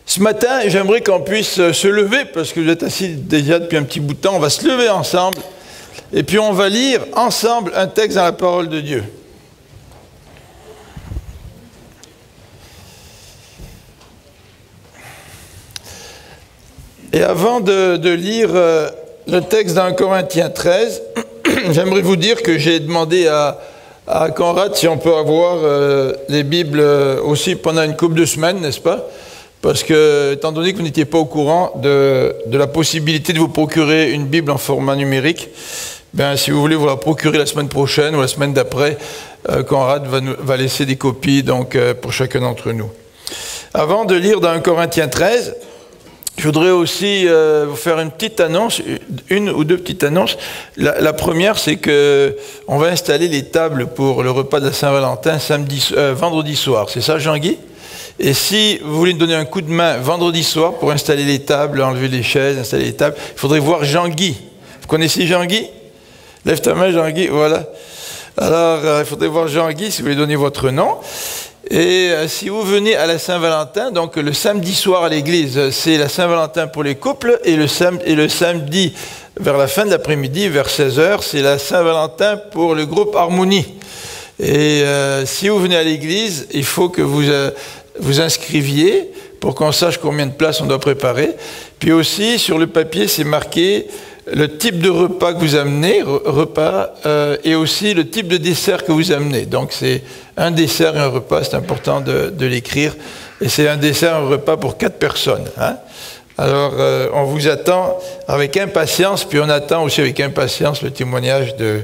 Ce matin, j'aimerais qu'on puisse se lever, parce que vous êtes assis déjà depuis un petit bout de temps. On va se lever ensemble, et puis on va lire ensemble un texte dans la parole de Dieu. Et avant de lire le texte dans 1 Corinthiens 13, j'aimerais vous dire que j'ai demandé à Conrad si on peut avoir les Bibles aussi pendant une couple de semaines, n'est-ce pas? Parce que, étant donné que vous n'étiez pas au courant de la possibilité de vous procurer une Bible en format numérique, ben, si vous voulez vous la procurer la semaine prochaine ou la semaine d'après, Conrad va laisser des copies donc, pour chacun d'entre nous. Avant de lire dans 1 Corinthiens 13, je voudrais aussi vous faire une petite annonce, une ou deux petites annonces. La première, c'est qu'on va installer les tables pour le repas de la Saint-Valentin vendredi soir. C'est ça, Jean-Guy? Et si vous voulez nous donner un coup de main vendredi soir pour installer les tables, enlever les chaises, installer les tables, il faudrait voir Jean-Guy. Vous connaissez Jean-Guy? Lève ta main, Jean-Guy, voilà. Alors, il faudrait voir Jean-Guy si vous voulez donner votre nom. Et si vous venez à la Saint-Valentin, donc le samedi soir à l'église, c'est la Saint-Valentin pour les couples, et le samedi, vers la fin de l'après-midi, vers 16h, c'est la Saint-Valentin pour le groupe Harmonie. Et si vous venez à l'église, il faut que vous inscriviez pour qu'on sache combien de places on doit préparer. Puis aussi, sur le papier, c'est marqué le type de repas que vous amenez, et aussi le type de dessert que vous amenez. Donc c'est un dessert et un repas, c'est important de l'écrire. Et c'est un dessert et un repas pour 4 personnes. Hein? Alors on vous attend avec impatience, puis on attend aussi avec impatience le témoignage de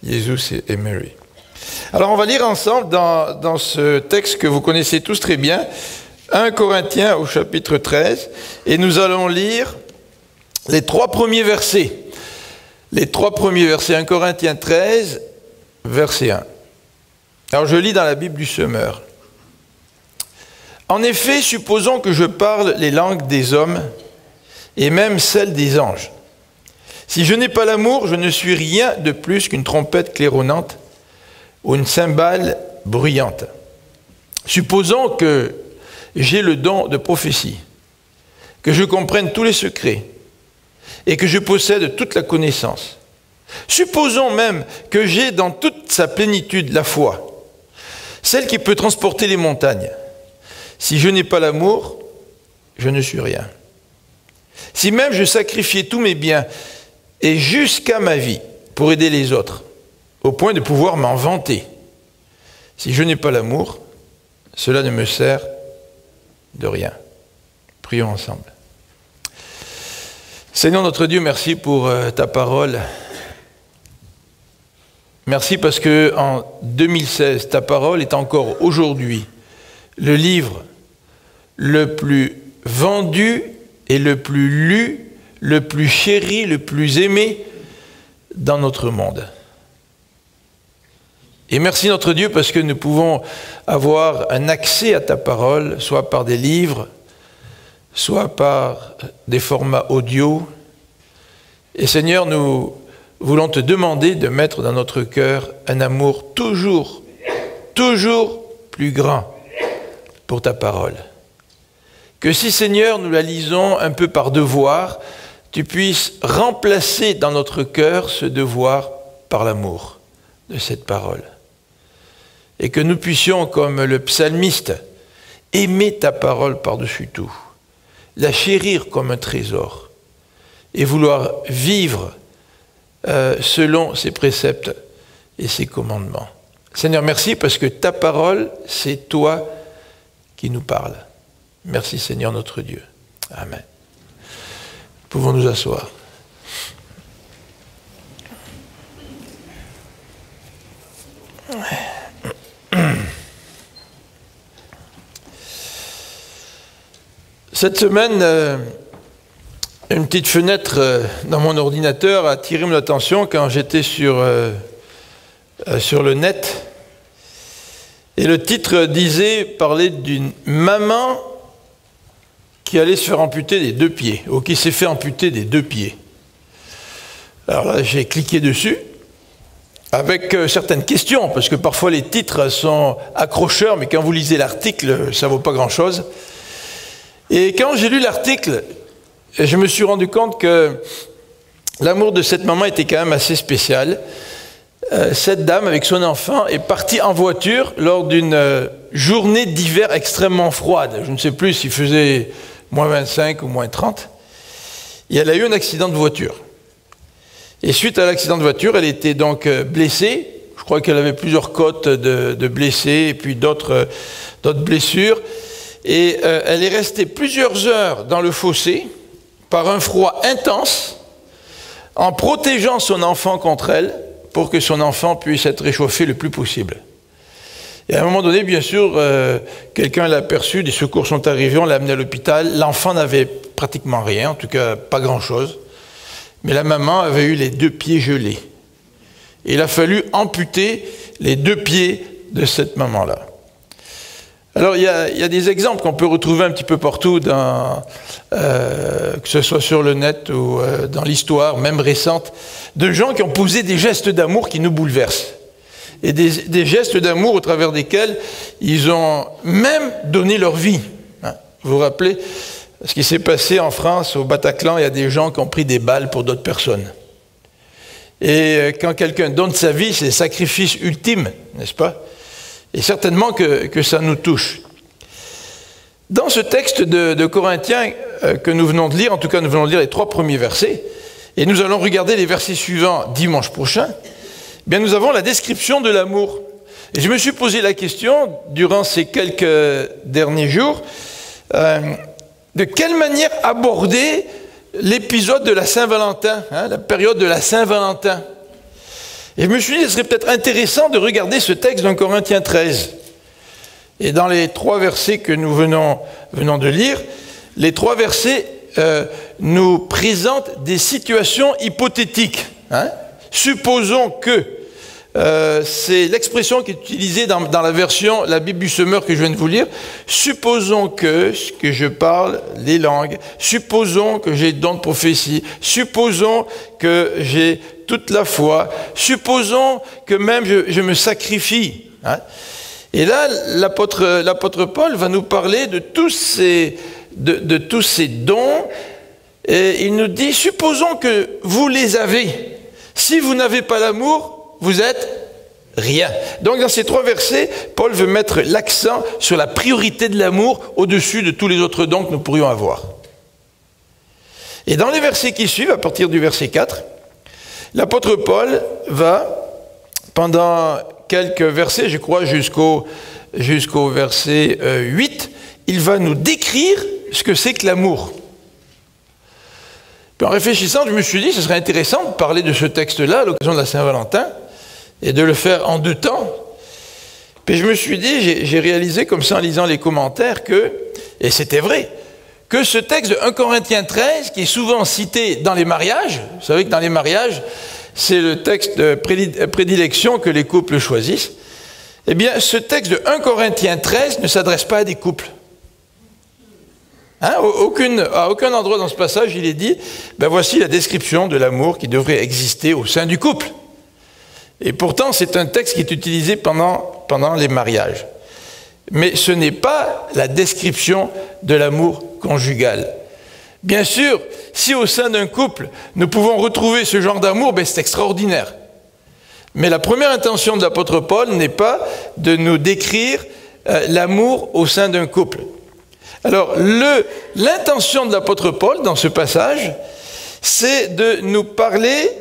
Jésus et Mary. Alors on va lire ensemble dans ce texte que vous connaissez tous très bien, 1 Corinthiens au chapitre 13, et nous allons lire les 3 premiers versets. Les 3 premiers versets, 1 Corinthiens 13, verset 1. Alors je lis dans la Bible du Semeur. En effet, supposons que je parle les langues des hommes et même celles des anges. Si je n'ai pas l'amour, je ne suis rien de plus qu'une trompette claironnante ou une cymbale bruyante. Supposons que j'ai le don de prophétie, que je comprenne tous les secrets et que je possède toute la connaissance. Supposons même que j'ai dans toute sa plénitude la foi, celle qui peut transporter les montagnes. Si je n'ai pas l'amour, je ne suis rien. Si même je sacrifiais tous mes biens et jusqu'à ma vie pour aider les autres, au point de pouvoir m'en vanter, si je n'ai pas l'amour, cela ne me sert de rien. Prions ensemble. Seigneur notre Dieu, merci pour ta parole. Merci parce que en 2016, ta parole est encore aujourd'hui le livre le plus vendu et le plus lu, le plus chéri, le plus aimé dans notre monde. Et merci notre Dieu parce que nous pouvons avoir un accès à ta parole, soit par des livres, soit par des formats audio. Et Seigneur, nous voulons te demander de mettre dans notre cœur un amour toujours plus grand pour ta parole. Que si, Seigneur, nous la lisons un peu par devoir, tu puisses remplacer dans notre cœur ce devoir par l'amour de cette parole. Et que nous puissions, comme le psalmiste, aimer ta parole par-dessus tout, la chérir comme un trésor, et vouloir vivre selon ses préceptes et ses commandements. Seigneur, merci parce que ta parole, c'est toi qui nous parles. Merci Seigneur notre Dieu. Amen. Pouvons nous asseoir. Cette semaine, une petite fenêtre dans mon ordinateur a attiré mon attention quand j'étais sur le net. Et le titre parlait d'une maman qui allait se faire amputer des 2 pieds, ou qui s'est fait amputer des 2 pieds. Alors là, j'ai cliqué dessus, avec certaines questions, parce que parfois les titres sont accrocheurs, mais quand vous lisez l'article, ça ne vaut pas grand-chose. Et quand j'ai lu l'article, je me suis rendu compte que l'amour de cette maman était quand même assez spécial. Cette dame, avec son enfant, est partie en voiture lors d'une journée d'hiver extrêmement froide. Je ne sais plus s'il faisait moins 25 ou moins 30. Et elle a eu un accident de voiture. Et suite à l'accident de voiture, elle était donc blessée. Je crois qu'elle avait plusieurs côtes de blessés et puis d'autres blessures. Et elle est restée plusieurs heures dans le fossé par un froid intense en protégeant son enfant contre elle pour que son enfant puisse être réchauffé le plus possible. Et à un moment donné, bien sûr, quelqu'un l'a aperçu, des secours sont arrivés, on l'a amené à l'hôpital. L'enfant n'avait pratiquement rien, en tout cas pas grand-chose. Mais la maman avait eu les 2 pieds gelés. Et il a fallu amputer les 2 pieds de cette maman-là. Alors, il y a des exemples qu'on peut retrouver un petit peu partout, que ce soit sur le net ou dans l'histoire, même récente, de gens qui ont posé des gestes d'amour qui nous bouleversent. Et des gestes d'amour au travers desquels ils ont même donné leur vie. Vous vous rappelez ce qui s'est passé en France, au Bataclan, il y a des gens qui ont pris des balles pour d'autres personnes. Et quand quelqu'un donne sa vie, c'est le sacrifice ultime, n'est-ce pas? Et certainement que ça nous touche. Dans ce texte de Corinthiens que nous venons de lire, en tout cas nous venons de lire les 3 premiers versets, et nous allons regarder les versets suivants dimanche prochain, eh bien nous avons la description de l'amour. Et je me suis posé la question, durant ces quelques derniers jours, de quelle manière aborder l'épisode de la Saint-Valentin, la période de la Saint-Valentin. Et je me suis dit, ce serait peut-être intéressant de regarder ce texte dans Corinthiens 13. Et dans les 3 versets que nous venons de lire, les 3 versets nous présentent des situations hypothétiques. Supposons que, c'est l'expression qui est utilisée dans la version, la Bible du Semeur que je viens de vous lire, supposons que je parle les langues, supposons que j'ai don de prophétie, supposons que j'ai toute la foi, supposons que même je me sacrifie. Et là, l'apôtre Paul va nous parler de tous ces dons, et il nous dit, supposons que vous les avez. Si vous n'avez pas l'amour, vous êtes rien. Donc dans ces 3 versets, Paul veut mettre l'accent sur la priorité de l'amour au-dessus de tous les autres dons que nous pourrions avoir. Et dans les versets qui suivent, à partir du verset 4, l'apôtre Paul va, pendant quelques versets, je crois jusqu'au verset 8, il va nous décrire ce que c'est que l'amour. Puis en réfléchissant, je me suis dit, ce serait intéressant de parler de ce texte-là à l'occasion de la Saint-Valentin, et de le faire en 2 temps. Puis je me suis dit, j'ai réalisé comme ça en lisant les commentaires que, et c'était vrai, que ce texte de 1 Corinthiens 13, qui est souvent cité dans les mariages, vous savez que dans les mariages, c'est le texte de prédilection que les couples choisissent, eh bien ce texte de 1 Corinthiens 13 ne s'adresse pas à des couples. À aucun endroit dans ce passage, il est dit, ben voici la description de l'amour qui devrait exister au sein du couple. Et pourtant, c'est un texte qui est utilisé pendant les mariages. Mais ce n'est pas la description de l'amour conjugal. Bien sûr, si au sein d'un couple, nous pouvons retrouver ce genre d'amour, ben c'est extraordinaire. Mais la première intention de l'apôtre Paul n'est pas de nous décrire l'amour au sein d'un couple. Alors, l'intention de l'apôtre Paul dans ce passage, c'est de nous parler,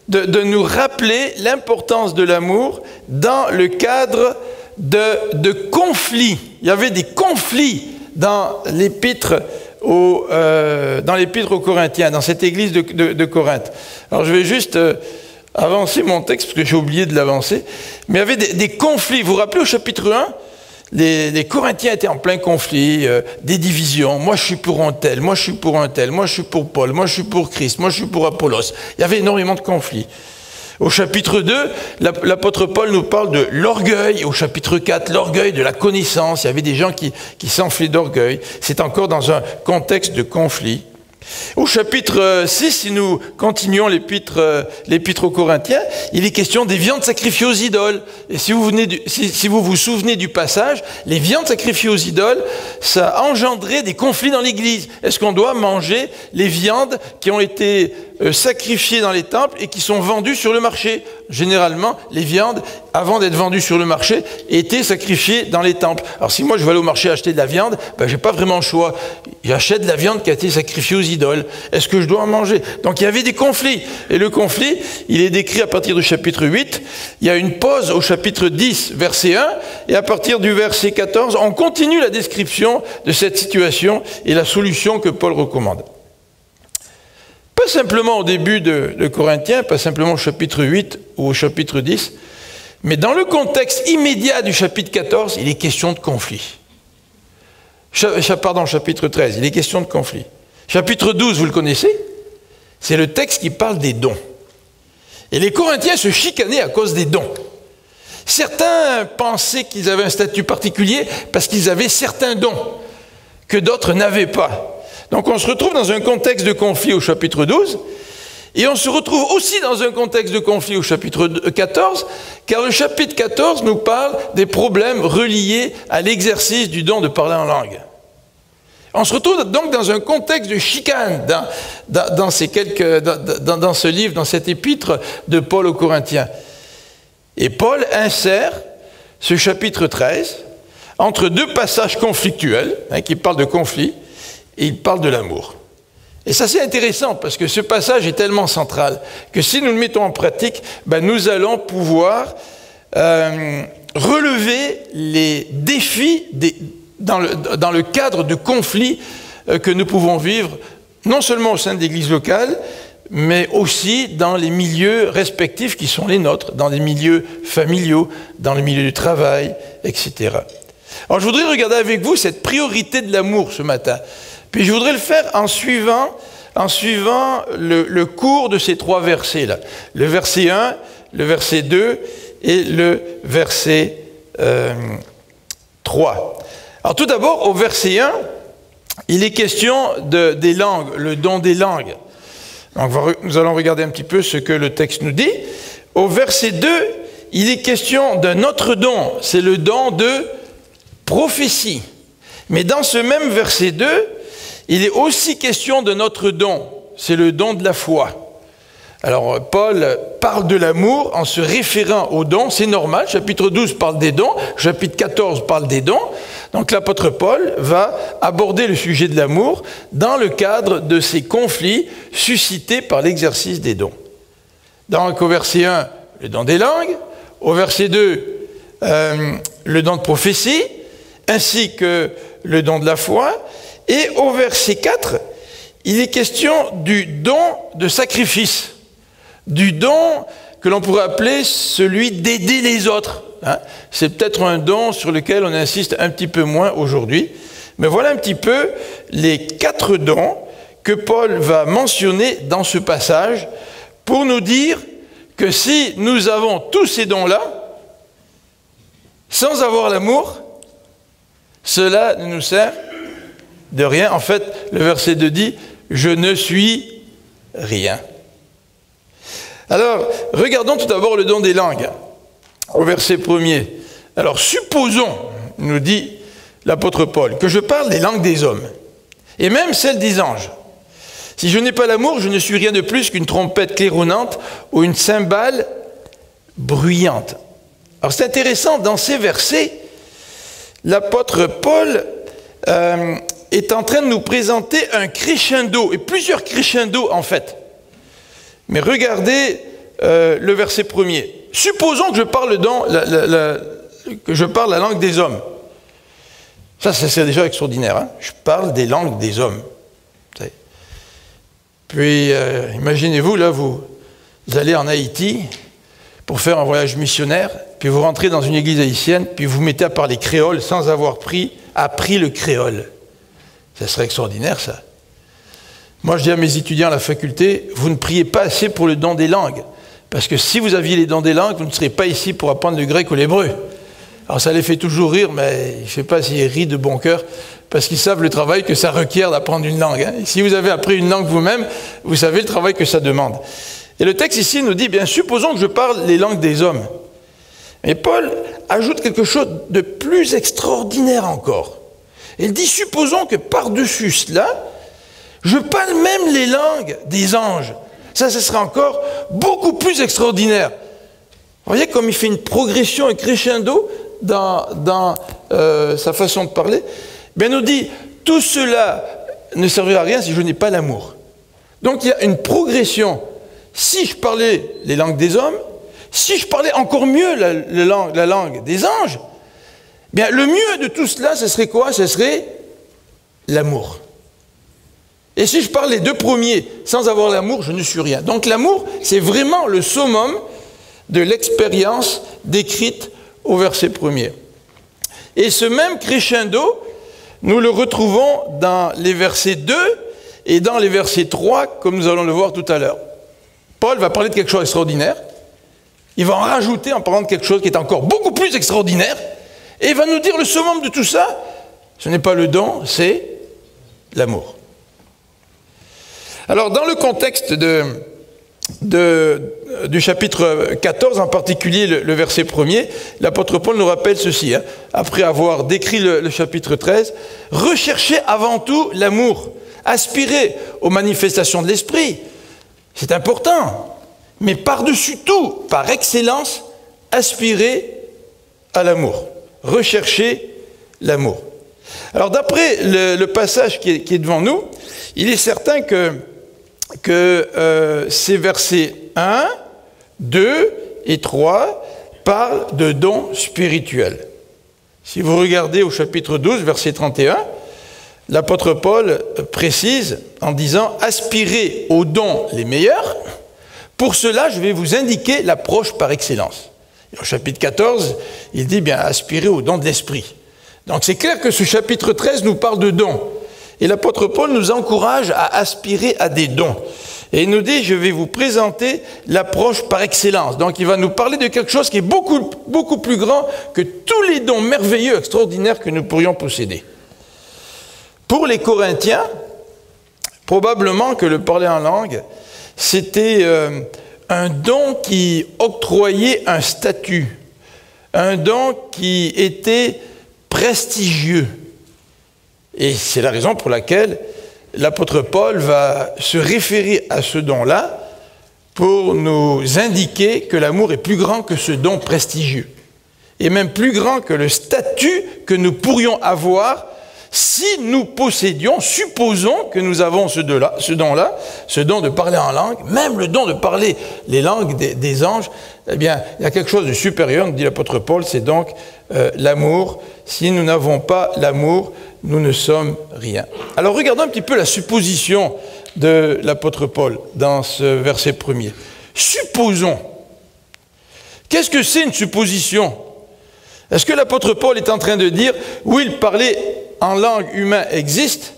de nous rappeler l'importance de l'amour dans le cadre de conflits. Il y avait des conflits dans l'épître aux Corinthiens, dans cette église de Corinthe. Alors je vais juste avancer mon texte, parce que j'ai oublié de l'avancer. Mais il y avait des conflits. Vous vous rappelez au chapitre 1, les Corinthiens étaient en plein conflit, des divisions. Moi je suis pour un tel, moi je suis pour un tel, moi je suis pour Paul, moi je suis pour Christ, moi je suis pour Apollos. Il y avait énormément de conflits. Au chapitre 2, l'apôtre Paul nous parle de l'orgueil. Au chapitre 4, l'orgueil de la connaissance. Il y avait des gens qui s'enflaient d'orgueil. C'est encore dans un contexte de conflit. Au chapitre 6, si nous continuons l'épître aux Corinthiens, il est question des viandes sacrifiées aux idoles. Et si vous vous souvenez du passage, les viandes sacrifiées aux idoles, ça a engendré des conflits dans l'Église. Est-ce qu'on doit manger les viandes qui ont été sacrifiées dans les temples et qui sont vendues sur le marché? Généralement, les viandes, avant d'être vendues sur le marché, étaient sacrifiées dans les temples. Alors si moi je vais aller au marché acheter de la viande, je n'ai pas vraiment le choix. J'achète de la viande qui a été sacrifiée aux idoles. Est-ce que je dois en manger? Donc il y avait des conflits. Et le conflit, il est décrit à partir du chapitre 8. Il y a une pause au chapitre 10, verset 1. Et à partir du verset 14, on continue la description de cette situation et la solution que Paul recommande. Pas simplement au début de Corinthiens, pas simplement au chapitre 8 ou au chapitre 10, mais dans le contexte immédiat du chapitre 14, il est question de conflit. Pardon, chapitre 13, il est question de conflit. Chapitre 12, vous le connaissez? C'est le texte qui parle des dons. Et les Corinthiens se chicanaient à cause des dons. Certains pensaient qu'ils avaient un statut particulier parce qu'ils avaient certains dons que d'autres n'avaient pas. Donc on se retrouve dans un contexte de conflit au chapitre 12, et on se retrouve aussi dans un contexte de conflit au chapitre 14, car le chapitre 14 nous parle des problèmes reliés à l'exercice du don de parler en langue. On se retrouve donc dans un contexte de chicane dans ce livre, dans cette épître de Paul aux Corinthiens. Et Paul insère ce chapitre 13 entre deux passages conflictuels, qui parlent de conflit, et il parle de l'amour. Et ça c'est intéressant parce que ce passage est tellement central que si nous le mettons en pratique, nous allons pouvoir relever les défis dans le cadre de conflits que nous pouvons vivre, non seulement au sein de l'Église locale, mais aussi dans les milieux respectifs qui sont les nôtres, dans les milieux familiaux, dans le milieu du travail, etc. Alors je voudrais regarder avec vous cette priorité de l'amour ce matin. Puis je voudrais le faire en suivant le cours de ces trois versets-là. Le verset 1, le verset 2 et le verset 3. Alors tout d'abord, au verset 1, il est question des langues, le don des langues. Donc nous allons regarder un petit peu ce que le texte nous dit. Au verset 2, il est question d'un autre don, c'est le don de prophétie. Mais dans ce même verset 2, il est aussi question de notre don, c'est le don de la foi. Alors Paul parle de l'amour en se référant aux dons, c'est normal, chapitre 12 parle des dons, chapitre 14 parle des dons. Donc l'apôtre Paul va aborder le sujet de l'amour dans le cadre de ces conflits suscités par l'exercice des dons. Donc au verset 1, le don des langues, au verset 2, le don de prophétie, ainsi que le don de la foi. Et au verset 4, il est question du don de sacrifice, du don que l'on pourrait appeler celui d'aider les autres. C'est peut-être un don sur lequel on insiste un petit peu moins aujourd'hui. Mais voilà un petit peu les 4 dons que Paul va mentionner dans ce passage pour nous dire que si nous avons tous ces dons-là, sans avoir l'amour, cela ne nous sert de rien. En fait, le verset 2 dit « Je ne suis rien ». Alors, regardons tout d'abord le don des langues, au verset 1er. Alors, supposons, nous dit l'apôtre Paul, que je parle des langues des hommes, et même celles des anges. Si je n'ai pas l'amour, je ne suis rien de plus qu'une trompette claironnante ou une cymbale bruyante. Alors, c'est intéressant, dans ces versets, l'apôtre Paul est en train de nous présenter un crescendo, et plusieurs crescendos en fait. Mais regardez le verset 1er. Supposons que je parle la langue des hommes. Ça c'est déjà extraordinaire. Hein? Je parle des langues des hommes. Puis, imaginez-vous, là, vous allez en Haïti pour faire un voyage missionnaire, puis vous rentrez dans une église haïtienne, puis vous mettez à parler créole sans avoir appris le créole. Ça serait extraordinaire, ça. Moi, je dis à mes étudiants à la faculté, vous ne priez pas assez pour le don des langues. Parce que si vous aviez les dons des langues, vous ne serez pas ici pour apprendre le grec ou l'hébreu. Alors ça les fait toujours rire, mais je ne sais pas s'ils rient de bon cœur, parce qu'ils savent le travail que ça requiert d'apprendre une langue. Hein. Et si vous avez appris une langue vous-même, vous savez le travail que ça demande. Et le texte ici nous dit, bien, supposons que je parle les langues des hommes. Mais Paul ajoute quelque chose de plus extraordinaire encore. Il dit, supposons que par-dessus cela, je parle même les langues des anges. Ça sera encore beaucoup plus extraordinaire. Vous voyez comme il fait une progression, un crescendo dans sa façon de parler. Bien, il nous dit, tout cela ne servira à rien si je n'ai pas l'amour. Donc il y a une progression. Si je parlais les langues des hommes, si je parlais encore mieux la langue des anges, bien le mieux de tout cela, ce serait quoi? Ce serait l'amour. Et si je parle les deux premiers sans avoir l'amour, je ne suis rien. Donc l'amour, c'est vraiment le summum de l'expérience décrite au verset 1er. Et ce même crescendo, nous le retrouvons dans les versets 2 et dans les versets 3, comme nous allons le voir tout à l'heure. Paul va parler de quelque chose d'extraordinaire. Il va en rajouter en parlant de quelque chose qui est encore beaucoup plus extraordinaire. Et il va nous dire le summum de tout ça, ce n'est pas le don, c'est l'amour. Alors, dans le contexte du chapitre 14, en particulier le verset 1er, l'apôtre Paul nous rappelle ceci, hein, après avoir décrit le chapitre 13, « Recherchez avant tout l'amour, aspirez aux manifestations de l'esprit. » C'est important, mais par-dessus tout, par excellence, aspirez à l'amour. Recherchez l'amour. Alors, d'après le passage qui est devant nous, il est certain que ces versets 1, 2 et 3 parlent de dons spirituels. Si vous regardez au chapitre 12, verset 31, l'apôtre Paul précise en disant « Aspirez aux dons les meilleurs, pour cela je vais vous indiquer l'approche par excellence. » Et au chapitre 14, il dit bien « Aspirez aux dons de l'esprit ». Donc c'est clair que ce chapitre 13 nous parle de dons. Et l'apôtre Paul nous encourage à aspirer à des dons. Et il nous dit, je vais vous présenter l'approche par excellence. Donc il va nous parler de quelque chose qui est beaucoup, beaucoup plus grand que tous les dons merveilleux, extraordinaires que nous pourrions posséder. Pour les Corinthiens, probablement que le parler en langue, c'était un don qui octroyait un statut, un don qui était prestigieux. Et c'est la raison pour laquelle l'apôtre Paul va se référer à ce don-là pour nous indiquer que l'amour est plus grand que ce don prestigieux. Et même plus grand que le statut que nous pourrions avoir si nous possédions, supposons que nous avons ce don-là, ce don de parler en langue, même le don de parler les langues des anges, eh bien, il y a quelque chose de supérieur, nous dit l'apôtre Paul, c'est donc l'amour. Si nous n'avons pas l'amour, nous ne sommes rien. Alors regardons un petit peu la supposition de l'apôtre Paul dans ce verset 1er. Supposons. Qu'est-ce que c'est une supposition? Est-ce que l'apôtre Paul est en train de dire, oui, le parler en langue humaine existe,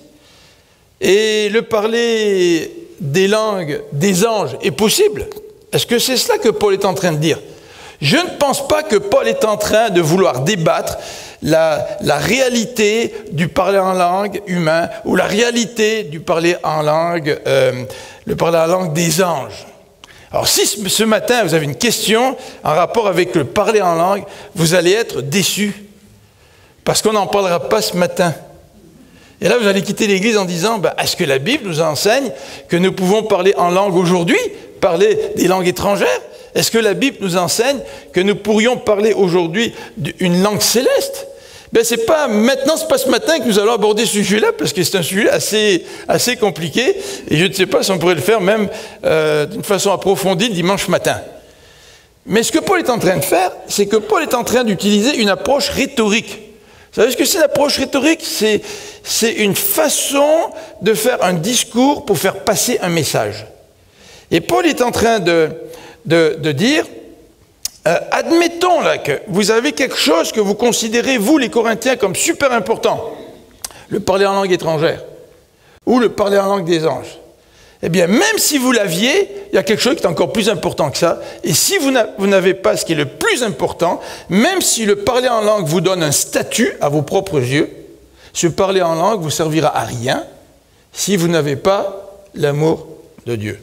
et le parler des langues des anges est possible? Est-ce que c'est cela que Paul est en train de dire? Je ne pense pas que Paul est en train de vouloir débattre la réalité du parler en langue humain ou la réalité du parler en langue, le parler en langue des anges. Alors si ce matin vous avez une question en rapport avec le parler en langue, vous allez être déçus parce qu'on n'en parlera pas ce matin. Et là vous allez quitter l'église en disant, est-ce que la Bible nous enseigne que nous pouvons parler en langue aujourd'hui, parler des langues étrangères? Est-ce que la Bible nous enseigne que nous pourrions parler aujourd'hui une langue céleste? C'est pas ce matin que nous allons aborder ce sujet-là, parce que c'est un sujet assez compliqué, et je ne sais pas si on pourrait le faire même d'une façon approfondie dimanche matin. Mais ce que Paul est en train de faire, c'est que Paul est en train d'utiliser une approche rhétorique. Vous savez ce que c'est l'approche rhétorique? C'est une façon de faire un discours pour faire passer un message. Et Paul est en train de dire, admettons là que vous avez quelque chose que vous considérez, vous les Corinthiens, comme super important, le parler en langue étrangère, ou le parler en langue des anges. Eh bien, même si vous l'aviez, il y a quelque chose qui est encore plus important que ça. Et si vous n'avez pas ce qui est le plus important, même si le parler en langue vous donne un statut à vos propres yeux, ce parler en langue vous servira à rien si vous n'avez pas l'amour de Dieu.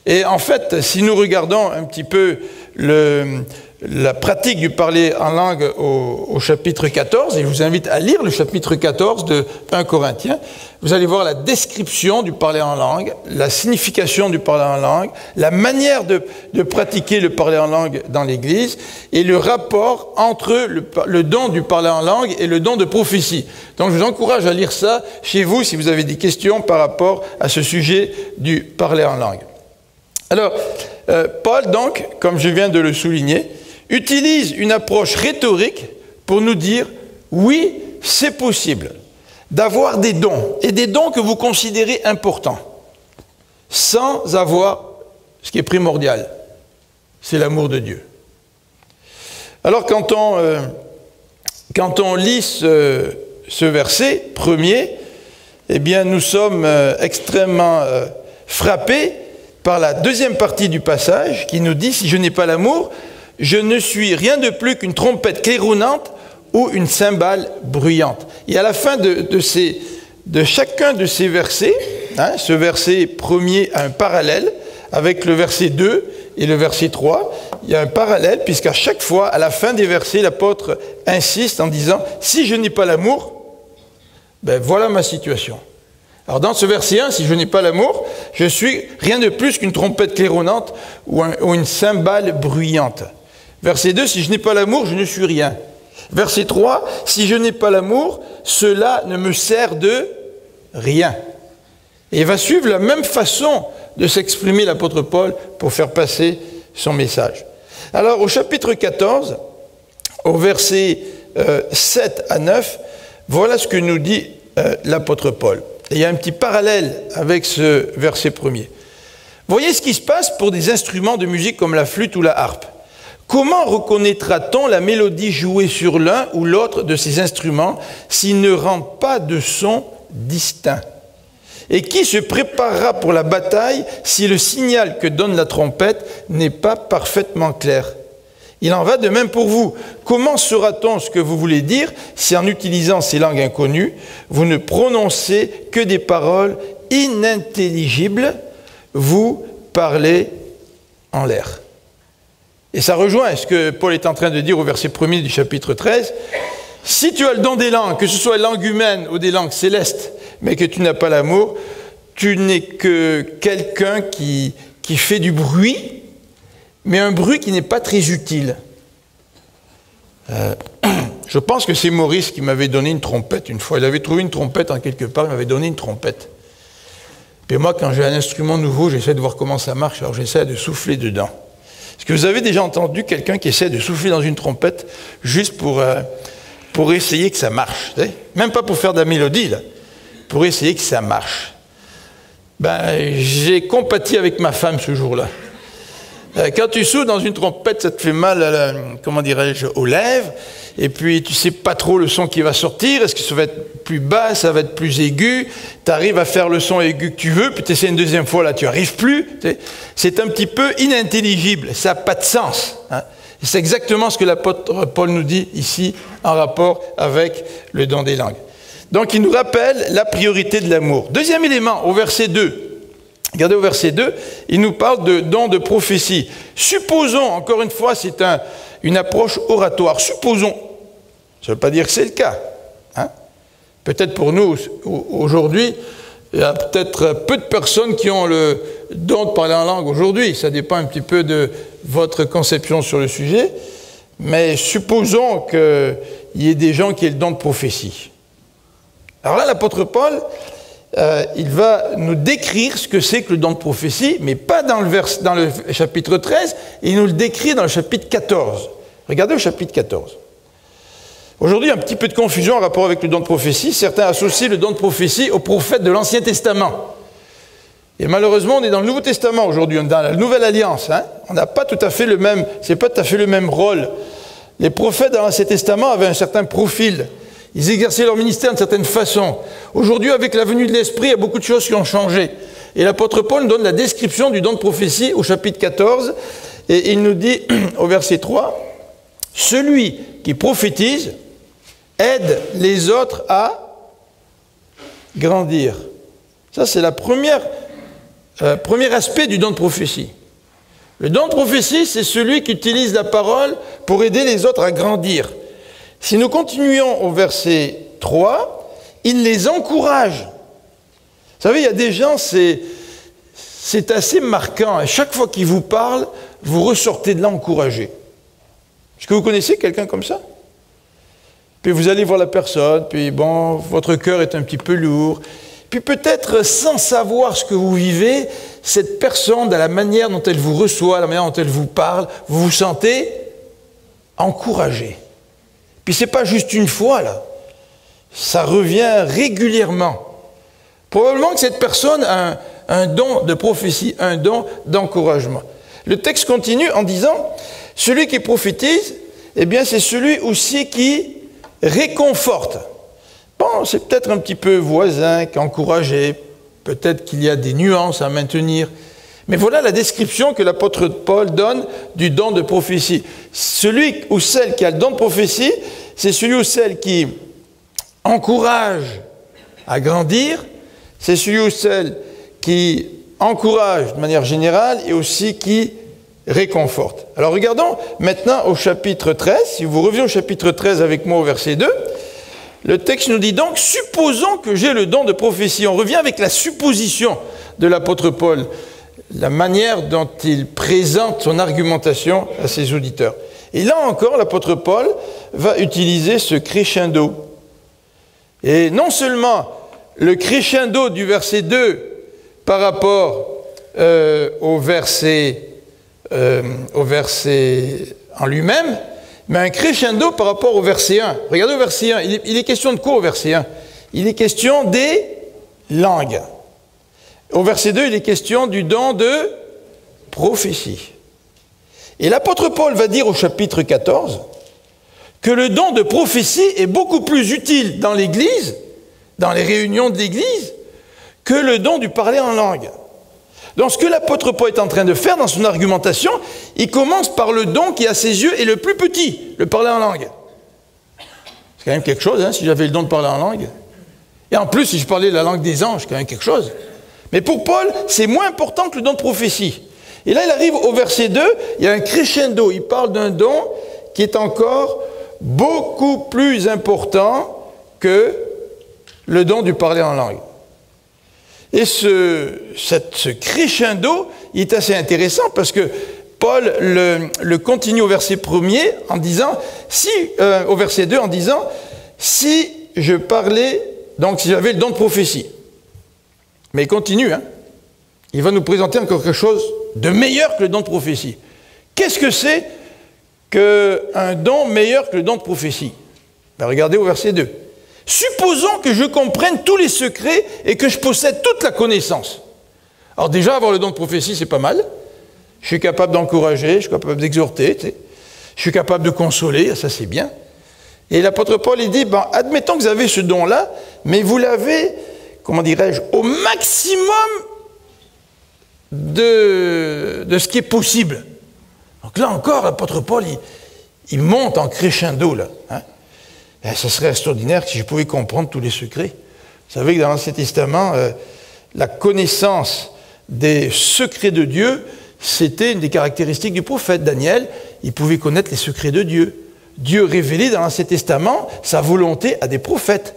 Et en fait, si nous regardons un petit peu la pratique du parler en langue au chapitre 14, et je vous invite à lire le chapitre 14 de 1 Corinthiens, vous allez voir la description du parler en langue, la signification du parler en langue, la manière de pratiquer le parler en langue dans l'Église, et le rapport entre le don du parler en langue et le don de prophétie. Donc je vous encourage à lire ça chez vous si vous avez des questions par rapport à ce sujet du parler en langue. Alors, Paul, donc, comme je viens de le souligner, utilise une approche rhétorique pour nous dire « oui, c'est possible d'avoir des dons, et des dons que vous considérez importants, sans avoir ce qui est primordial, c'est l'amour de Dieu. » Alors, quand on lit ce verset premier, eh bien, nous sommes extrêmement frappés par la deuxième partie du passage qui nous dit « Si je n'ai pas l'amour, je ne suis rien de plus qu'une trompette claironnante ou une cymbale bruyante. » Et à la fin de chacun de ces versets, ce verset premier a un parallèle avec le verset 2 et le verset 3. Il y a un parallèle puisqu'à chaque fois, à la fin des versets, l'apôtre insiste en disant « Si je n'ai pas l'amour, ben voilà ma situation. » Alors dans ce verset 1, si je n'ai pas l'amour, je suis rien de plus qu'une trompette claironnante ou une cymbale bruyante. Verset 2, si je n'ai pas l'amour, je ne suis rien. Verset 3, si je n'ai pas l'amour, cela ne me sert de rien. Et il va suivre la même façon de s'exprimer l'apôtre Paul pour faire passer son message. Alors au chapitre 14, au verset 7 à 9, voilà ce que nous dit l'apôtre Paul. Et il y a un petit parallèle avec ce verset premier. Voyez ce qui se passe pour des instruments de musique comme la flûte ou la harpe. Comment reconnaîtra-t-on la mélodie jouée sur l'un ou l'autre de ces instruments s'ils ne rendent pas de son distinct? Et qui se préparera pour la bataille si le signal que donne la trompette n'est pas parfaitement clair? Il en va de même pour vous. Comment saura-t-on ce que vous voulez dire si en utilisant ces langues inconnues, vous ne prononcez que des paroles inintelligibles, vous parlez en l'air? Et ça rejoint ce que Paul est en train de dire au verset 1er du chapitre 13. Si tu as le don des langues, que ce soit les langues humaines ou des langues célestes, mais que tu n'as pas l'amour, tu n'es que quelqu'un qui fait du bruit, mais un bruit qui n'est pas très utile. Je pense que c'est Maurice qui m'avait donné une trompette une fois. Il avait trouvé une trompette en quelque part, il m'avait donné une trompette. Et moi, quand j'ai un instrument nouveau, j'essaie de voir comment ça marche, alors j'essaie de souffler dedans. Est-ce que vous avez déjà entendu quelqu'un qui essaie de souffler dans une trompette juste pour essayer que ça marche, vous savez? Même pas pour faire de la mélodie, là, pour essayer que ça marche. Ben, j'ai compati avec ma femme ce jour-là. Quand tu souffles dans une trompette, ça te fait mal, comment dirais-je, aux lèvres, et puis tu sais pas trop le son qui va sortir, est-ce que ça va être plus bas, ça va être plus aigu, tu arrives à faire le son aigu que tu veux, puis tu essaies une deuxième fois, là tu arrives plus, c'est un petit peu inintelligible, ça n'a pas de sens. Hein. C'est exactement ce que l'apôtre Paul nous dit ici, en rapport avec le don des langues. Donc il nous rappelle la priorité de l'amour. Deuxième élément, au verset 2. Regardez au verset 2, il nous parle de don de prophétie. Supposons, encore une fois, c'est une approche oratoire. Supposons, ça ne veut pas dire que c'est le cas. Hein? Peut-être pour nous, aujourd'hui, il y a peut-être peu de personnes qui ont le don de parler en langue aujourd'hui. Ça dépend un petit peu de votre conception sur le sujet. Mais supposons qu'il y ait des gens qui aient le don de prophétie. Alors là, l'apôtre Paul, il va nous décrire ce que c'est que le don de prophétie, mais pas dans le chapitre 13, il nous le décrit dans le chapitre 14. Regardez le chapitre 14. Aujourd'hui, il y a un petit peu de confusion en rapport avec le don de prophétie. Certains associent le don de prophétie aux prophètes de l'Ancien Testament. Et malheureusement, on est dans le Nouveau Testament aujourd'hui, on est dans la Nouvelle Alliance. Hein. On n'a pas tout à fait le même, c'est pas tout à fait le même rôle. Les prophètes dans l'Ancien Testament avaient un certain profil. Ils exerçaient leur ministère d'une certaine façon. Aujourd'hui, avec la venue de l'Esprit, il y a beaucoup de choses qui ont changé. Et l'apôtre Paul nous donne la description du don de prophétie au chapitre 14. Et il nous dit au verset 3, « Celui qui prophétise aide les autres à grandir. » Ça, c'est le premier aspect du don de prophétie. Le don de prophétie, c'est celui qui utilise la parole pour aider les autres à grandir. Si nous continuons au verset 3, il les encourage. Vous savez, il y a des gens, c'est assez marquant. À chaque fois qu'ils vous parlent, vous ressortez de là encouragé. Est-ce que vous connaissez quelqu'un comme ça? Puis vous allez voir la personne, puis bon, votre cœur est un petit peu lourd. Puis peut-être sans savoir ce que vous vivez, cette personne, de la manière dont elle vous reçoit, la manière dont elle vous parle, vous vous sentez encouragé. Puis ce n'est pas juste une fois, là. Ça revient régulièrement. Probablement que cette personne a un don de prophétie, un don d'encouragement. Le texte continue en disant, celui qui prophétise, eh bien c'est celui aussi qui réconforte. Bon, c'est peut-être un petit peu voisin, encouragé, peut-être qu'il y a des nuances à maintenir. Mais voilà la description que l'apôtre Paul donne du don de prophétie. Celui ou celle qui a le don de prophétie, c'est celui ou celle qui encourage à grandir, c'est celui ou celle qui encourage de manière générale et aussi qui réconforte. Alors regardons maintenant au chapitre 13. Si vous revenez au chapitre 13 avec moi au verset 2, le texte nous dit donc, supposons que j'ai le don de prophétie. On revient avec la supposition de l'apôtre Paul, la manière dont il présente son argumentation à ses auditeurs. Et là encore, l'apôtre Paul va utiliser ce crescendo. Et non seulement le crescendo du verset 2 par rapport au verset en lui-même, mais un crescendo par rapport au verset 1. Regardez au verset 1, il est question de quoi au verset 1? Il est question des langues. Au verset 2, il est question du don de prophétie. Et l'apôtre Paul va dire au chapitre 14 que le don de prophétie est beaucoup plus utile dans l'Église, dans les réunions de l'Église, que le don du parler en langue. Donc ce que l'apôtre Paul est en train de faire dans son argumentation, il commence par le don qui à ses yeux est le plus petit, le parler en langue. C'est quand même quelque chose, hein, si j'avais le don de parler en langue. Et en plus, si je parlais la langue des anges, c'est quand même quelque chose. Mais pour Paul, c'est moins important que le don de prophétie. Et là, il arrive au verset 2, il y a un crescendo, il parle d'un don qui est encore beaucoup plus important que le don du parler en langue. Et ce crescendo, il est assez intéressant parce que Paul le continue au verset 1er en disant, au verset 2 en disant, si je parlais, donc si j'avais le don de prophétie. Mais il continue, hein. Il va nous présenter encore quelque chose de meilleur que le don de prophétie. Qu'est-ce que c'est qu'un don meilleur que le don de prophétie? Ben, regardez au verset 2. Supposons que je comprenne tous les secrets et que je possède toute la connaissance. Alors déjà, avoir le don de prophétie, c'est pas mal. Je suis capable d'encourager, je suis capable d'exhorter, tu sais. Je suis capable de consoler, ça c'est bien. Et l'apôtre Paul, il dit, ben, admettons que vous avez ce don-là, mais vous l'avez, comment dirais-je, au maximum de ce qui est possible. Donc là encore, l'apôtre Paul, il monte en crescendo, là, hein. Ce serait extraordinaire si je pouvais comprendre tous les secrets. Vous savez que dans l'Ancien Testament, la connaissance des secrets de Dieu, c'était une des caractéristiques du prophète. Daniel, il pouvait connaître les secrets de Dieu. Dieu révélait dans l'Ancien Testament sa volonté à des prophètes.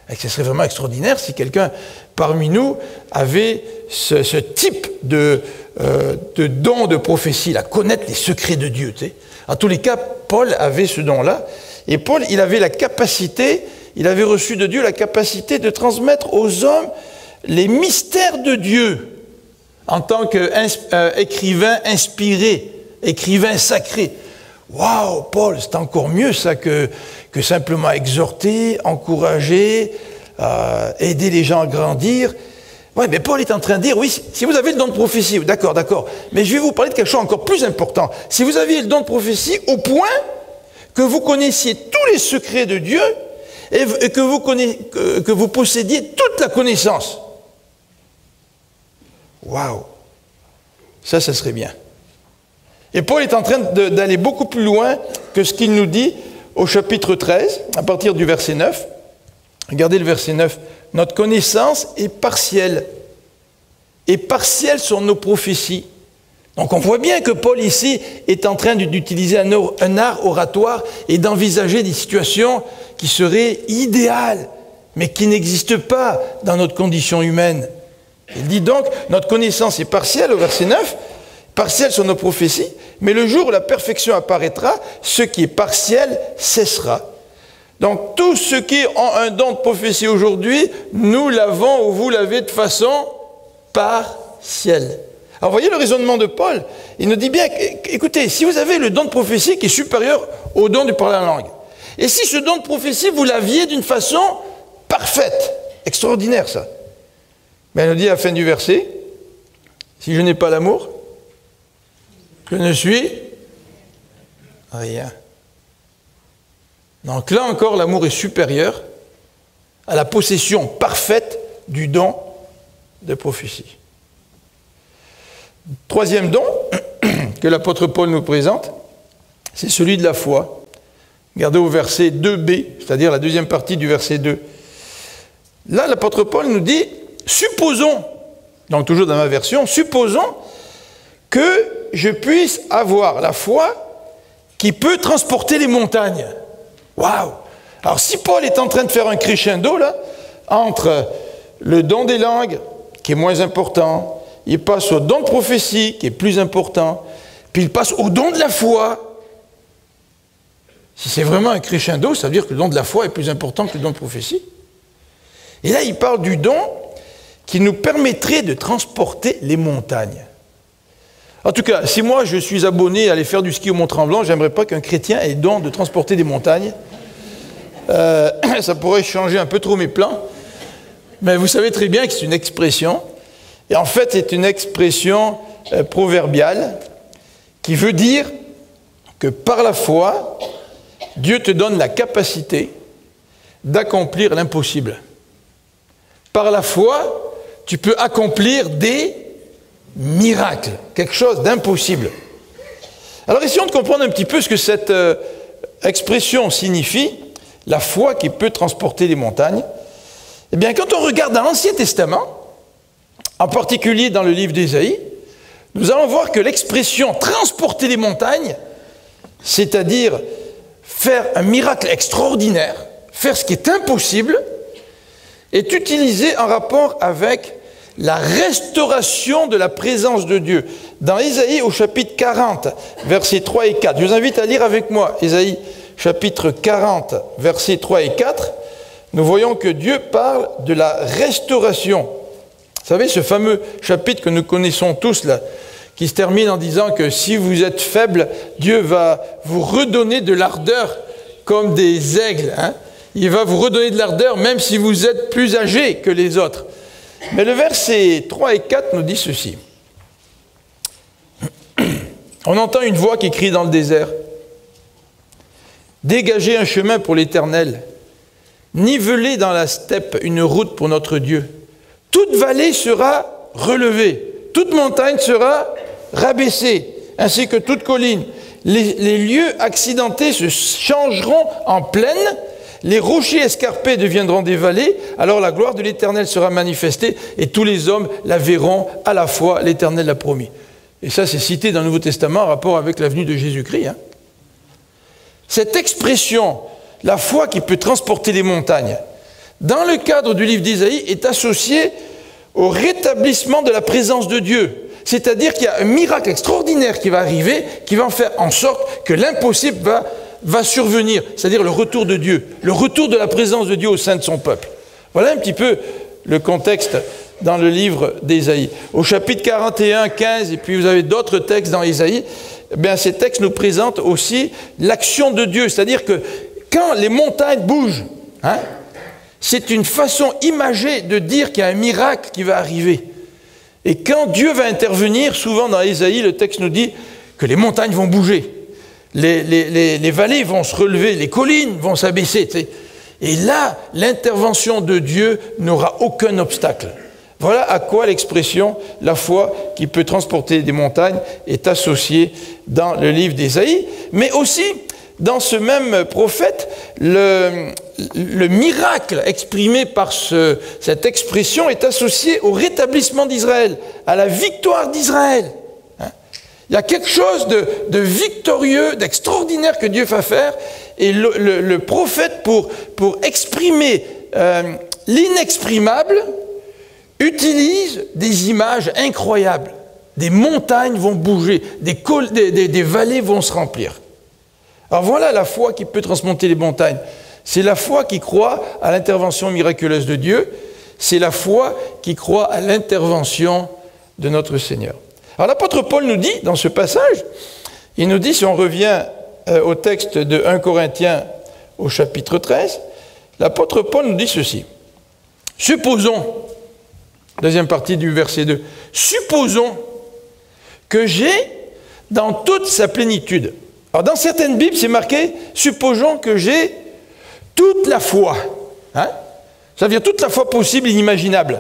Et ce serait vraiment extraordinaire si quelqu'un parmi nous avait ce type de don de prophétie, là, connaître les secrets de Dieu. Tu sais. En tous les cas, Paul avait ce don-là. Et Paul, il avait la capacité, il avait reçu de Dieu la capacité de transmettre aux hommes les mystères de Dieu en tant qu'écrivain inspiré, écrivain sacré. Waouh, Paul, c'est encore mieux ça que simplement exhorter, encourager, aider les gens à grandir. Oui, mais Paul est en train de dire, oui, si vous avez le don de prophétie, d'accord, mais je vais vous parler de quelque chose encore plus important. Si vous aviez le don de prophétie au point que vous connaissiez tous les secrets de Dieu et que vous possédiez toute la connaissance. Waouh! Ça serait bien. Et Paul est en train d'aller beaucoup plus loin que ce qu'il nous dit au chapitre 13, à partir du verset 9. Regardez le verset 9. Notre connaissance est partielle. Et partielle sont nos prophéties. Donc on voit bien que Paul ici est en train d'utiliser un art oratoire et d'envisager des situations qui seraient idéales, mais qui n'existent pas dans notre condition humaine. Il dit donc, notre connaissance est partielle, au verset 9, partielles sont nos prophéties, mais le jour où la perfection apparaîtra, ce qui est partiel cessera. Donc tous ceux qui ont un don de prophétie aujourd'hui, nous l'avons ou vous l'avez de façon partielle. Alors voyez le raisonnement de Paul, il nous dit bien, écoutez, si vous avez le don de prophétie qui est supérieur au don de parler en langue, et si ce don de prophétie, vous l'aviez d'une façon parfaite, extraordinaire ça, ben il nous dit à la fin du verset, si je n'ai pas l'amour, je ne suis rien. Donc là encore, l'amour est supérieur à la possession parfaite du don de prophétie. Troisième don que l'apôtre Paul nous présente, c'est celui de la foi. Regardez au verset 2b, c'est-à-dire la deuxième partie du verset 2. Là, l'apôtre Paul nous dit, supposons, donc toujours dans ma version, supposons que je puisse avoir la foi qui peut transporter les montagnes. Waouh! Alors si Paul est en train de faire un crescendo, là, entre le don des langues, qui est moins important, il passe au don de prophétie, qui est plus important, puis il passe au don de la foi. Si c'est vraiment un crescendo, ça veut dire que le don de la foi est plus important que le don de prophétie. Et là, il parle du don qui nous permettrait de transporter les montagnes. En tout cas, si moi je suis abonné à aller faire du ski au Mont-Tremblant, j'aimerais pas qu'un chrétien ait le don de transporter des montagnes. Ça pourrait changer un peu trop mes plans. Mais vous savez très bien que c'est une expression. Et en fait, c'est une expression proverbiale qui veut dire que par la foi, Dieu te donne la capacité d'accomplir l'impossible. Par la foi, tu peux accomplir des miracles, quelque chose d'impossible. Alors essayons de comprendre un petit peu ce que cette expression signifie, la foi qui peut transporter les montagnes. Eh bien, quand on regarde dans l'Ancien Testament, en particulier dans le livre d'Ésaïe, nous allons voir que l'expression « transporter les montagnes », c'est-à-dire faire un miracle extraordinaire, faire ce qui est impossible, est utilisée en rapport avec la restauration de la présence de Dieu. Dans Ésaïe, au chapitre 40, versets 3 et 4, je vous invite à lire avec moi Ésaïe, chapitre 40, versets 3 et 4, nous voyons que Dieu parle de la restauration. Vous savez, ce fameux chapitre que nous connaissons tous, là, qui se termine en disant que si vous êtes faible, Dieu va vous redonner de l'ardeur comme des aigles. Hein? Il va vous redonner de l'ardeur même si vous êtes plus âgé que les autres. Mais le verset 3 et 4 nous dit ceci. On entend une voix qui crie dans le désert. Dégagez un chemin pour l'Éternel. Nivelez dans la steppe une route pour notre Dieu. Toute vallée sera relevée. Toute montagne sera rabaissée, ainsi que toute colline. Les lieux accidentés se changeront en plaine. Les rochers escarpés deviendront des vallées, alors la gloire de l'Éternel sera manifestée et tous les hommes la verront à la fois, l'Éternel l'a promis. Et ça, c'est cité dans le Nouveau Testament en rapport avec la venue de Jésus-Christ. Hein. Cette expression, la foi qui peut transporter les montagnes, dans le cadre du livre d'Ésaïe, est associée au rétablissement de la présence de Dieu. C'est-à-dire qu'il y a un miracle extraordinaire qui va arriver, qui va en faire en sorte que l'impossible va survenir, c'est-à-dire le retour de Dieu, le retour de la présence de Dieu au sein de son peuple. Voilà un petit peu le contexte dans le livre d'Ésaïe. Au chapitre 41, 15, et puis vous avez d'autres textes dans Ésaïe, eh bien ces textes nous présentent aussi l'action de Dieu, c'est-à-dire que quand les montagnes bougent, hein, c'est une façon imagée de dire qu'il y a un miracle qui va arriver. Et quand Dieu va intervenir, souvent dans Ésaïe, le texte nous dit que les montagnes vont bouger. Les vallées vont se relever, les collines vont s'abaisser. Tu sais. Et là, l'intervention de Dieu n'aura aucun obstacle. Voilà à quoi l'expression « la foi qui peut transporter des montagnes » est associée dans le livre d'Ésaïe. Mais aussi, dans ce même prophète, le miracle exprimé par cette expression est associé au rétablissement d'Israël, à la victoire d'Israël. Il y a quelque chose de victorieux, d'extraordinaire que Dieu va faire, et le prophète, pour exprimer l'inexprimable, utilise des images incroyables. Des montagnes vont bouger, des vallées vont se remplir. Alors voilà la foi qui peut transmonter les montagnes. C'est la foi qui croit à l'intervention miraculeuse de Dieu. C'est la foi qui croit à l'intervention de notre Seigneur. Alors l'apôtre Paul nous dit, dans ce passage, il nous dit, si on revient au texte de 1 Corinthiens au chapitre 13, l'apôtre Paul nous dit ceci. Supposons, deuxième partie du verset 2, supposons que j'ai dans toute sa plénitude. Alors dans certaines Bibles, c'est marqué, supposons que j'ai toute la foi. Hein? Ça veut dire toute la foi possible et inimaginable.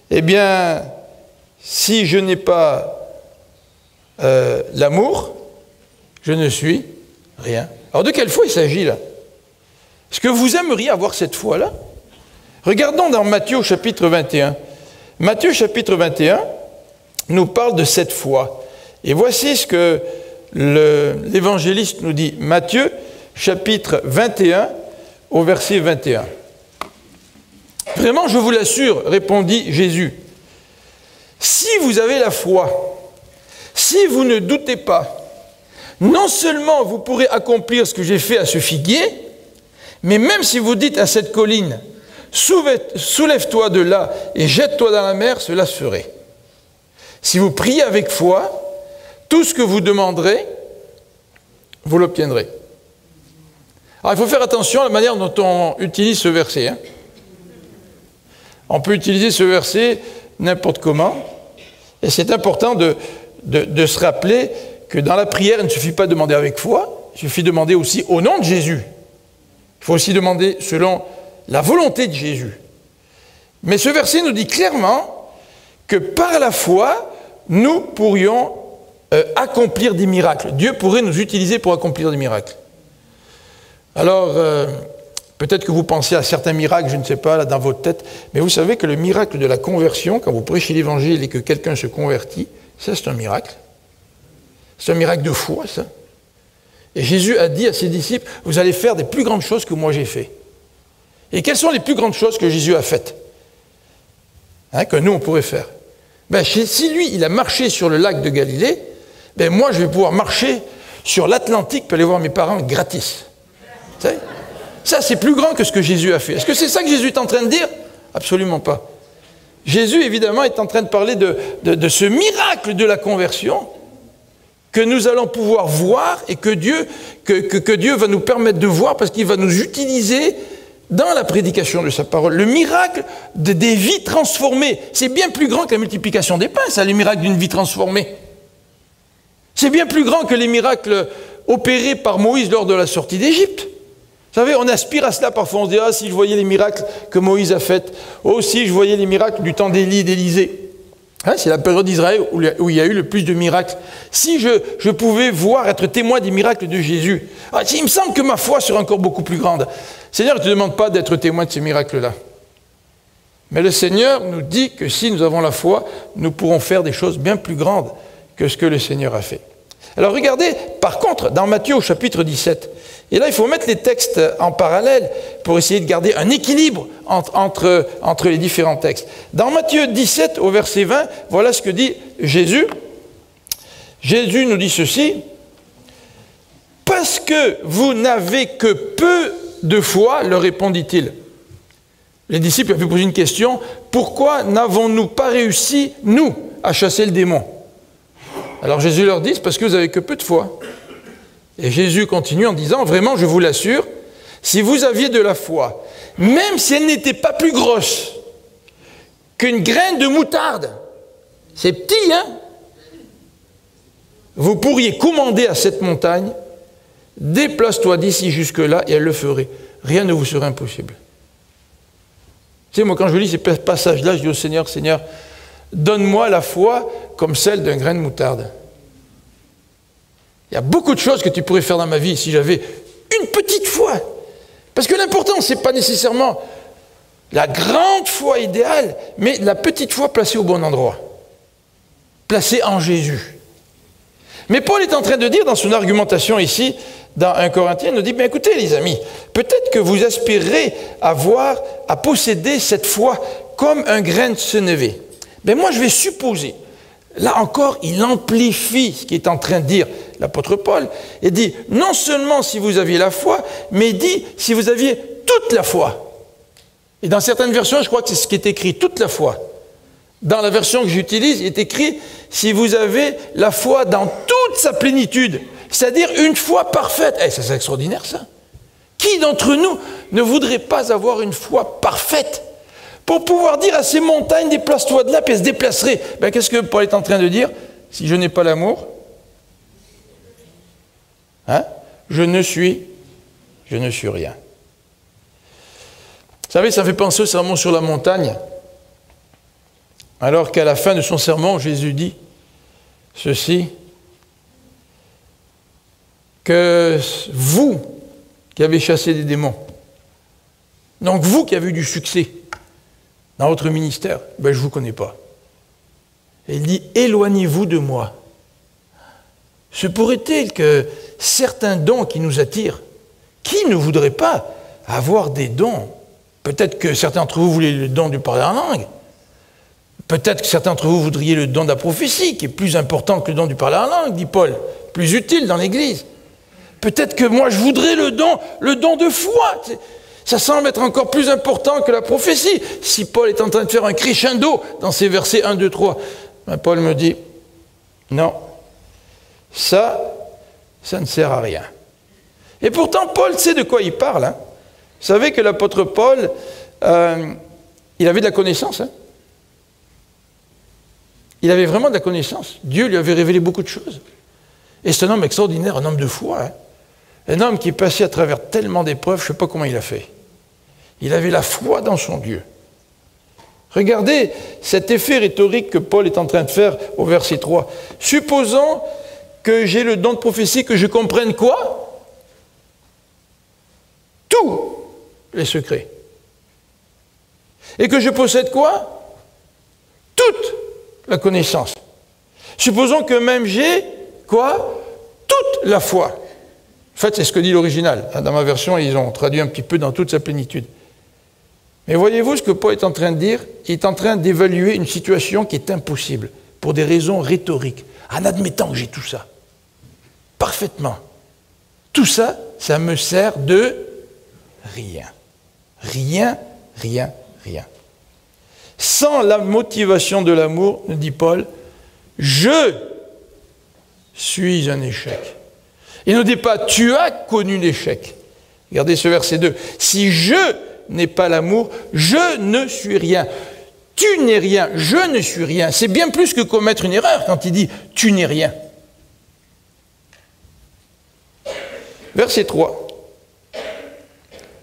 Eh bien, si je n'ai pas l'amour, je ne suis rien. Alors de quelle foi il s'agit là? Est-ce que vous aimeriez avoir cette foi-là? Regardons dans Matthieu au chapitre 21. Matthieu chapitre 21 nous parle de cette foi. Et voici ce que l'évangéliste nous dit. Matthieu chapitre 21 au verset 21. Vraiment, je vous l'assure, répondit Jésus, si vous avez la foi, si vous ne doutez pas, non seulement vous pourrez accomplir ce que j'ai fait à ce figuier, mais même si vous dites à cette colline, soulève-toi de là et jette-toi dans la mer, cela se ferait. Si vous priez avec foi, tout ce que vous demanderez, vous l'obtiendrez. Alors il faut faire attention à la manière dont on utilise ce verset. Hein. On peut utiliser ce verset n'importe comment. Et c'est important de se rappeler que dans la prière, il ne suffit pas de demander avec foi, il suffit de demander aussi au nom de Jésus. Il faut aussi demander selon la volonté de Jésus. Mais ce verset nous dit clairement que par la foi, nous pourrions accomplir des miracles. Dieu pourrait nous utiliser pour accomplir des miracles. Alors, peut-être que vous pensez à certains miracles, je ne sais pas, là dans votre tête, mais vous savez que le miracle de la conversion, quand vous prêchez l'évangile et que quelqu'un se convertit, ça c'est un miracle. C'est un miracle de foi, ça. Et Jésus a dit à ses disciples, vous allez faire des plus grandes choses que moi j'ai fait. Et quelles sont les plus grandes choses que Jésus a faites? Hein, que nous on pourrait faire. Ben, si lui, il a marché sur le lac de Galilée, ben moi je vais pouvoir marcher sur l'Atlantique pour aller voir mes parents gratis. Vous savez? Ça, c'est plus grand que ce que Jésus a fait. Est-ce que c'est ça que Jésus est en train de dire? Absolument pas. Jésus, évidemment, est en train de parler de ce miracle de la conversion que nous allons pouvoir voir et que Dieu va nous permettre de voir parce qu'il va nous utiliser dans la prédication de sa parole. Le miracle des vies transformées, c'est bien plus grand que la multiplication des pains, ça, le miracle d'une vie transformée. C'est bien plus grand que les miracles opérés par Moïse lors de la sortie d'Égypte. Vous savez, on aspire à cela parfois, on se dit « Ah, si je voyais les miracles que Moïse a faits, oh, si je voyais les miracles du temps d'Élie et d'Élisée. Hein, » c'est la période d'Israël où il y a eu le plus de miracles. Si je pouvais voir, être témoin des miracles de Jésus, il me semble que ma foi serait encore beaucoup plus grande. Seigneur, ne te demande pas d'être témoin de ces miracles-là. Mais le Seigneur nous dit que si nous avons la foi, nous pourrons faire des choses bien plus grandes que ce que le Seigneur a fait. Alors regardez, par contre, dans Matthieu au chapitre 17, et là il faut mettre les textes en parallèle pour essayer de garder un équilibre entre les différents textes. Dans Matthieu 17 au verset 20, voilà ce que dit Jésus. Jésus nous dit ceci, « Parce que vous n'avez que peu de foi, leur répondit-il. » Les disciples avaient posé une question, « Pourquoi n'avons-nous pas réussi, nous, à chasser le démon ?» Alors Jésus leur dit, « C'est parce que vous n'avez que peu de foi. » Et Jésus continue en disant, « Vraiment, je vous l'assure, si vous aviez de la foi, même si elle n'était pas plus grosse qu'une graine de moutarde, c'est petit, hein? Vous pourriez commander à cette montagne, déplace-toi d'ici jusque-là et elle le ferait. » rien ne vous sera impossible. Tu sais, moi, quand je lis ces passages-là, je dis au Seigneur, Seigneur, donne-moi la foi comme celle d'un grain de moutarde. Il y a beaucoup de choses que tu pourrais faire dans ma vie si j'avais une petite foi. Parce que l'important, ce n'est pas nécessairement la grande foi idéale, mais la petite foi placée au bon endroit. Placée en Jésus. Mais Paul est en train de dire dans son argumentation ici, dans 1 Corinthiens, il nous dit, bien écoutez les amis, peut-être que vous aspirerez à posséder cette foi comme un grain de sénévé. Mais moi je vais supposer, là encore il amplifie ce qu'il est en train de dire l'apôtre Paul, et dit, non seulement si vous aviez la foi, mais il dit, si vous aviez toute la foi. Et dans certaines versions, je crois que c'est ce qui est écrit, toute la foi. Dans la version que j'utilise, il est écrit, si vous avez la foi dans toute sa plénitude, c'est-à-dire une foi parfaite. Ça, c'est extraordinaire, ça. Qui d'entre nous ne voudrait pas avoir une foi parfaite pour pouvoir dire à ces montagnes, déplace-toi de là, puis elles se déplaceraient. Qu'est-ce que Paul est en train de dire? Si je n'ai pas l'amour, je ne suis rien. Vous savez, ça me fait penser au sermon sur la montagne. Alors qu'à la fin de son sermon, Jésus dit ceci, que vous qui avez chassé des démons, donc vous qui avez eu du succès dans votre ministère, je ne vous connais pas. Et il dit, éloignez-vous de moi. Se pourrait-il que certains dons qui nous attirent, qui ne voudrait pas avoir des dons? Peut-être que certains d'entre vous voulaient le don du parler en langue. Peut-être que certains d'entre vous voudriez le don de la prophétie, qui est plus important que le don du parler en langue, dit Paul, plus utile dans l'Église. Peut-être que moi je voudrais le don de foi. Ça semble être encore plus important que la prophétie. Si Paul est en train de faire un crescendo dans ces versets 1, 2, 3, Paul me dit, non, ça ne sert à rien. Et pourtant, Paul sait de quoi il parle. Vous savez que l'apôtre Paul, il avait de la connaissance. Il avait vraiment de la connaissance. Dieu lui avait révélé beaucoup de choses. Et c'est un homme extraordinaire, un homme de foi. Un homme qui est passé à travers tellement d'épreuves, je ne sais pas comment il a fait. Il avait la foi dans son Dieu. Regardez cet effet rhétorique que Paul est en train de faire au verset 3. Supposons que j'ai le don de prophétie, que je comprenne quoi? Tous les secrets. Et que je possède quoi? Toute la connaissance. Supposons que même j'ai quoi? Toute la foi. En fait, c'est ce que dit l'original. Dans ma version, ils ont traduit un petit peu dans toute sa plénitude. Mais voyez-vous ce que Paul est en train de dire? Il est en train d'évaluer une situation qui est impossible, pour des raisons rhétoriques, en admettant que j'ai tout ça. Parfaitement. Tout ça, ça me sert de rien. Rien, rien, rien. Sans la motivation de l'amour, nous dit Paul, je suis un échec. Il ne dit pas, tu as connu l'échec. Regardez ce verset 2. Si je n'ai pas l'amour, je ne suis rien. Tu n'es rien, je ne suis rien. C'est bien plus que commettre une erreur quand il dit, tu n'es rien. Verset 3.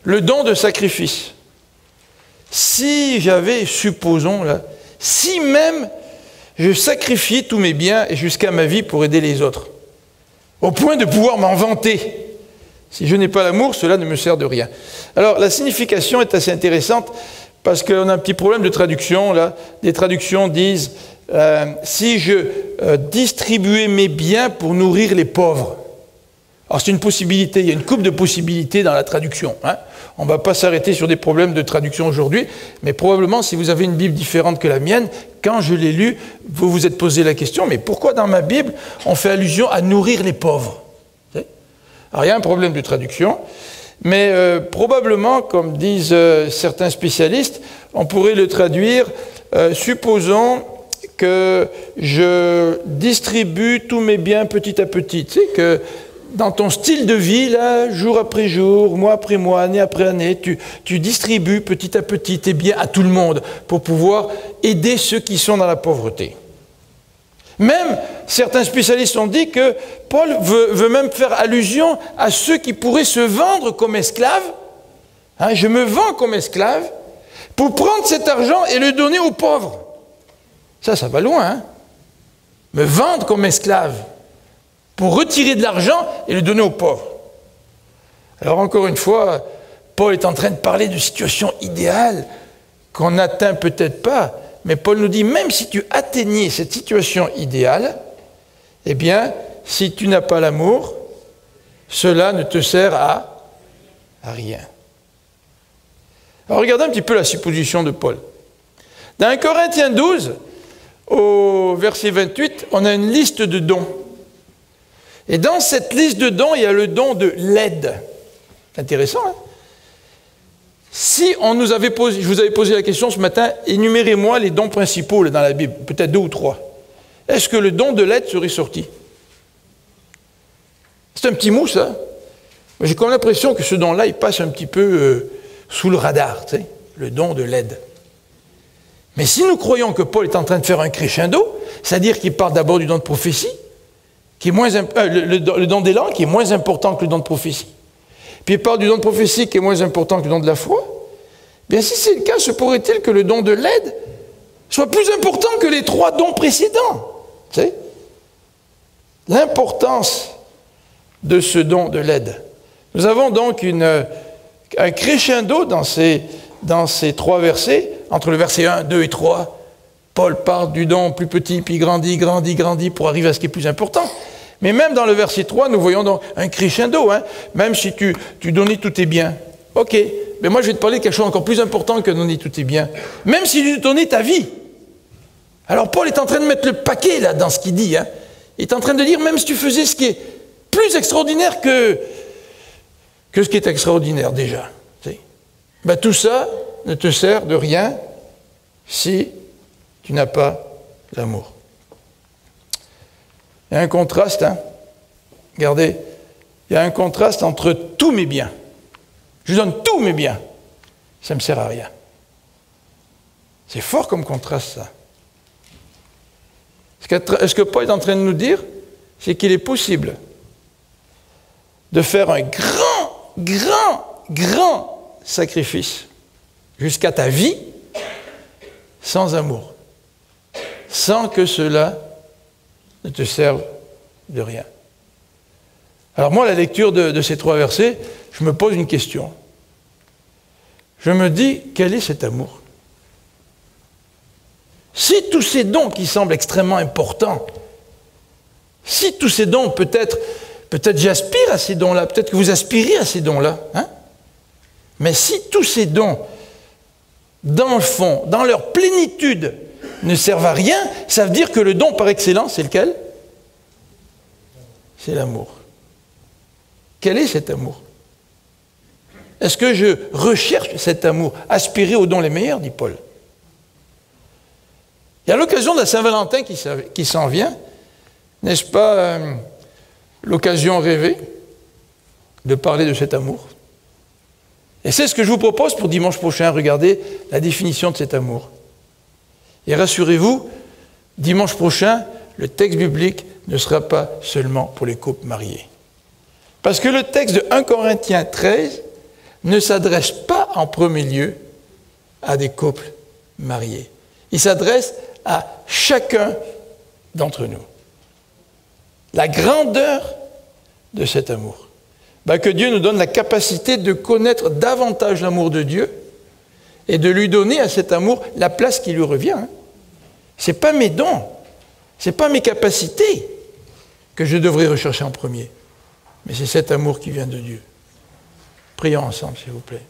Le don de sacrifice. Si j'avais, supposons, là, si même je sacrifiais tous mes biens et jusqu'à ma vie pour aider les autres, au point de pouvoir m'en vanter, si je n'ai pas l'amour, cela ne me sert de rien. Alors, la signification est assez intéressante parce qu'on a un petit problème de traduction, là. Des traductions disent si je distribuais mes biens pour nourrir les pauvres. Alors, c'est une possibilité, il y a une couple de possibilités dans la traduction. On ne va pas s'arrêter sur des problèmes de traduction aujourd'hui, mais probablement, si vous avez une Bible différente que la mienne, quand je l'ai lue, vous vous êtes posé la question, mais pourquoi dans ma Bible, on fait allusion à nourrir les pauvres? Alors, il y a un problème de traduction, mais probablement, comme disent certains spécialistes, on pourrait le traduire, supposons que je distribue tous mes biens petit à petit. Tu sais que dans ton style de vie, là, jour après jour, mois après mois, année après année, tu distribues petit à petit tes biens à tout le monde pour pouvoir aider ceux qui sont dans la pauvreté. Même certains spécialistes ont dit que Paul veut même faire allusion à ceux qui pourraient se vendre comme esclaves Hein, je me vends comme esclave pour prendre cet argent et le donner aux pauvres. Ça va loin. Hein? Me vendre comme esclave pour retirer de l'argent et le donner aux pauvres. Alors encore une fois, Paul est en train de parler de situation idéale qu'on n'atteint peut-être pas, mais Paul nous dit, même si tu atteignais cette situation idéale, eh bien, si tu n'as pas l'amour, cela ne te sert à rien. Alors regardez un petit peu la supposition de Paul. Dans 1 Corinthiens 12, au verset 28, on a une liste de dons. Et dans cette liste de dons, il y a le don de l'aide. C'est intéressant, hein? Si on nous avait posé, je vous avais posé la question ce matin, énumérez-moi les dons principaux là, dans la Bible, peut-être 2 ou 3. Est-ce que le don de l'aide serait sorti? C'est un petit mot, ça. J'ai comme l'impression que ce don-là, il passe un petit peu sous le radar, tu sais, le don de l'aide. Mais si nous croyons que Paul est en train de faire un crescendo, c'est-à-dire qu'il parle d'abord du don de prophétie, qui est moins le don des langues, qui est moins important que le don de prophétie, puis il parle du don de prophétie qui est moins important que le don de la foi, bien si c'est le cas, se pourrait-il que le don de l'aide soit plus important que les 3 dons précédents? Tu sais? L'importance de ce don de l'aide. Nous avons donc un crescendo dans ces 3 versets. Entre le verset 1, 2 et 3, Paul parle du don plus petit, puis grandit pour arriver à ce qui est plus important. Mais même dans le verset 3, nous voyons donc un crescendo. Hein? Même si tu donnais tous tes biens. Ok, mais moi je vais te parler de quelque chose encore plus important que donner tous tes biens. Même si tu donnais ta vie. Alors Paul est en train de mettre le paquet là dans ce qu'il dit. Hein? Il est en train de dire, même si tu faisais ce qui est plus extraordinaire que ce qui est extraordinaire déjà. Ben, tout ça ne te sert de rien si tu n'as pas l'amour. Il y a un contraste, hein. Regardez, il y a un contraste entre tous mes biens. Je donne tous mes biens, ça ne me sert à rien. C'est fort comme contraste, ça. Ce que Paul est en train de nous dire, c'est qu'il est possible de faire un grand sacrifice jusqu'à ta vie sans amour, sans que cela ne te serve de rien. Alors moi, à la lecture de ces 3 versets, je me pose une question. Je me dis, quel est cet amour? Si tous ces dons qui semblent extrêmement importants, si tous ces dons, peut-être j'aspire à ces dons-là, peut-être que vous aspirez à ces dons-là, hein? Mais si tous ces dons, dans le fond, dans leur plénitude, ne servent à rien, ça veut dire que le don par excellence, c'est lequel? C'est l'amour. Quel est cet amour? Est-ce que je recherche cet amour? Aspirer aux dons les meilleurs, dit Paul. Et à l'occasion de la Saint-Valentin qui s'en vient, n'est-ce pas l'occasion rêvée de parler de cet amour? Et c'est ce que je vous propose pour dimanche prochain. Regardez la définition de cet amour. Et rassurez-vous, dimanche prochain, le texte biblique ne sera pas seulement pour les couples mariés. Parce que le texte de 1 Corinthiens 13 ne s'adresse pas en premier lieu à des couples mariés. Il s'adresse à chacun d'entre nous. La grandeur de cet amour. Que Dieu nous donne la capacité de connaître davantage l'amour de Dieu et de lui donner à cet amour la place qui lui revient. Hein. Ce n'est pas mes dons, ce n'est pas mes capacités que je devrais rechercher en premier, mais c'est cet amour qui vient de Dieu. Prions ensemble, s'il vous plaît.